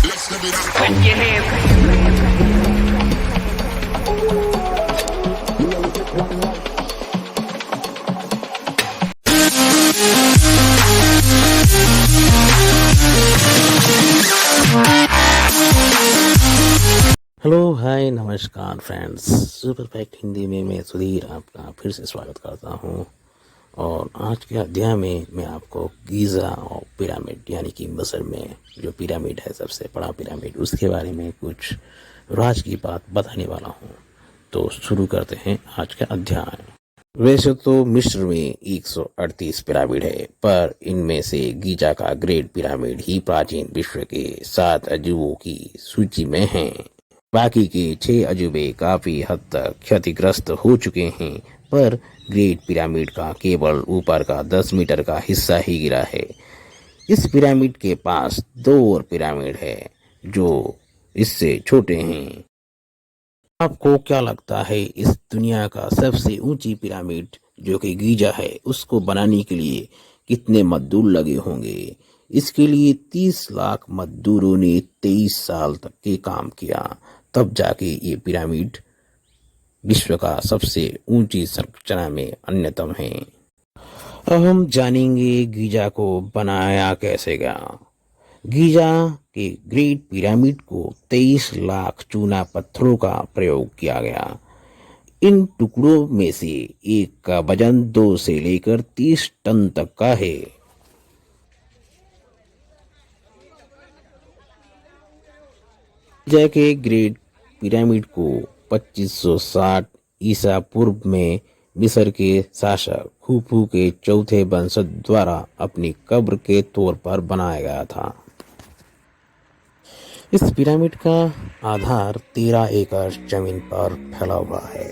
Hello hi नमस्कार friends, super fact Hindi में मैं सुधीर आपका फिर से स्वागत करता हूं। और आज के अध्याय में मैं आपको गीज़ा और पिरामिड यानी कि मिस्र में जो पिरामिड है, सबसे बड़ा पिरामिड, उसके बारे में कुछ राज की बात बताने वाला हूं। तो शुरू करते हैं आज का अध्याय। वैसे तो मिस्र में 138 पिरामिड है, पर इनमें से गीज़ा का ग्रेट पिरामिड ही प्राचीन विश्व के 7 अजूबों की सूची में है। बाकी के 6 अजूबे काफी हद तक क्षतिग्रस्त हो चुके हैं, पर ग्रेट पिरामिड का केवल ऊपर का 10 मीटर का हिस्सा ही गिरा है। इस पिरामिड के पास 2 और पिरामिड है जो इससे छोटे हैं। आपको क्या लगता है, इस दुनिया का सबसे ऊंची पिरामिड जो कि गीजा है, उसको बनाने के लिए कितने मजदूर लगे होंगे? इसके लिए 30 लाख मजदूरों ने 23 साल तक के काम किया, तब जाके ये पिरामिड विश्व का सबसे ऊंची संरचना में अन्यतम है। अब हम जानेंगे गीजा को बनाया कैसे गया। गीजा के ग्रेट पिरामिड को 23 लाख चूना पत्थरों का प्रयोग किया गया। इन टुकड़ों में से एक का वजन 2 से लेकर 30 टन तक का है। गीजा के ग्रेट पिरामिड को 2560 ईसा पूर्व में मिस्र के शासक खुफू के चौथे वंशज द्वारा अपनी कब्र के तौर पर बनाया गया था। इस पिरामिड का आधार 13 एकड़ जमीन पर फैला हुआ है।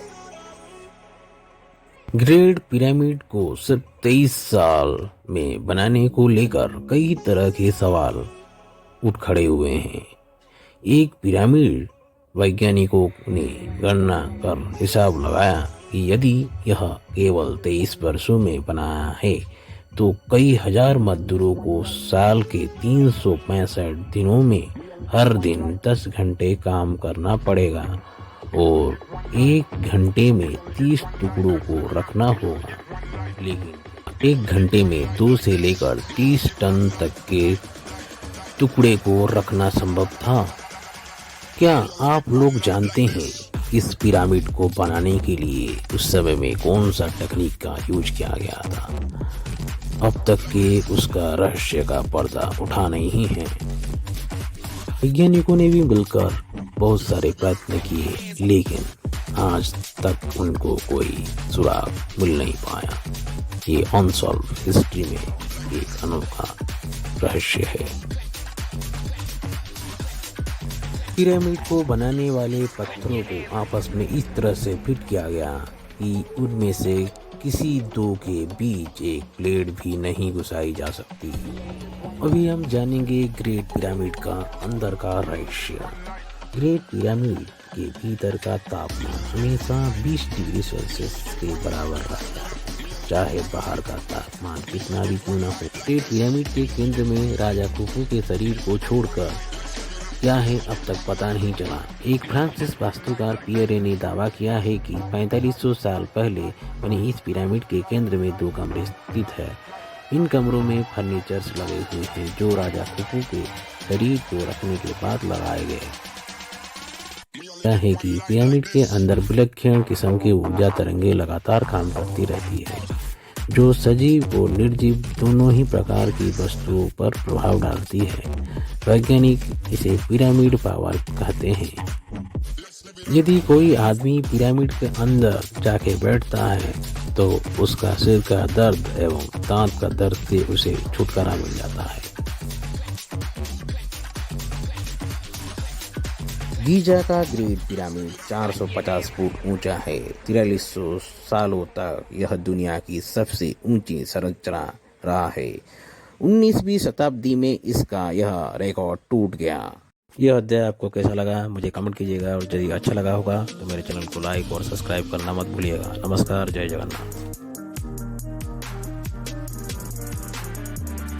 ग्रेट पिरामिड को सिर्फ 23 साल में बनाने को लेकर कई तरह के सवाल उठ खड़े हुए हैं। एक पिरामिड वैज्ञानिकों ने गणना कर हिसाब लगाया कि यदि यह केवल 23 वर्षों में बना है तो कई हजार मजदूरों को साल के 365 दिनों में हर दिन 10 घंटे काम करना पड़ेगा और 1 घंटे में 30 टुकड़ों को रखना होगा। लेकिन 1 घंटे में 2 से लेकर 30 टन तक के टुकड़े को रखना संभव था। क्या आप लोग जानते हैं इस पिरामिड को बनाने के लिए उस समय में कौन सा टेक्निक का यूज किया गया था? अब तक के उसका रहस्य का पर्दा उठा नहीं है। वैज्ञानिकों ने भी मिलकर बहुत सारे प्रयत्न किए, लेकिन आज तक उनको कोई सुराग मिल नहीं पाया। ये अनसॉल्व हिस्ट्री में एक अनोखा रहस्य है। पिरामिड को बनाने वाले पत्थरों को आपस में इस तरह से फिट किया गया कि उनमें से किसी 2 के बीच एक प्लेट भी नहीं घुसाई जा सकती। अभी हम जानेंगे ग्रेट पिरामिड का अंदर का रहस्य। ग्रेट पिरामिड के भीतर का तापमान हमेशा 20 डिग्री सेल्सियस के बराबर रहता है, चाहे बाहर का तापमान कितना भी क्यों न हो। ग्रेट पिरामिड के केंद्र में राजा खुफू के शरीर को छोड़कर क्या है अब तक पता नहीं चला। एक फ्रांसीसी वास्तुकार पियरे ने दावा किया है कि 4500 साल पहले बने इस पिरामिड के केंद्र में 2 कमरे स्थित है। इन कमरों में फर्नीचर्स लगे हुए हैं जो राजा खुफू के शरीर को रखने के बाद लगाए गए। क्या है कि पिरामिड के अंदर विलक्षण किस्म की ऊर्जा तरंगे लगातार काम करती रहती है, जो सजीव और निर्जीव दोनों ही प्रकार की वस्तुओं पर प्रभाव डालती है। वैज्ञानिक इसे पिरामिड पावर कहते हैं। यदि कोई आदमी पिरामिड के अंदर जाके बैठता है तो उसका सिर का दर्द एवं दांत का दर्द से उसे छुटकारा मिल जाता है। गीजा का ग्रेट पिरामिड 450 फुट ऊंचा है। 4300 सालों तक यह दुनिया की सबसे ऊंची संरचना रहा है। 19वीं शताब्दी में इसका यह रिकॉर्ड टूट गया। यह अध्याय आपको कैसा लगा मुझे कमेंट कीजिएगा, और यदि अच्छा लगा होगा तो मेरे चैनल को लाइक और सब्सक्राइब करना मत भूलिएगा। नमस्कार, जय जगन्नाथ।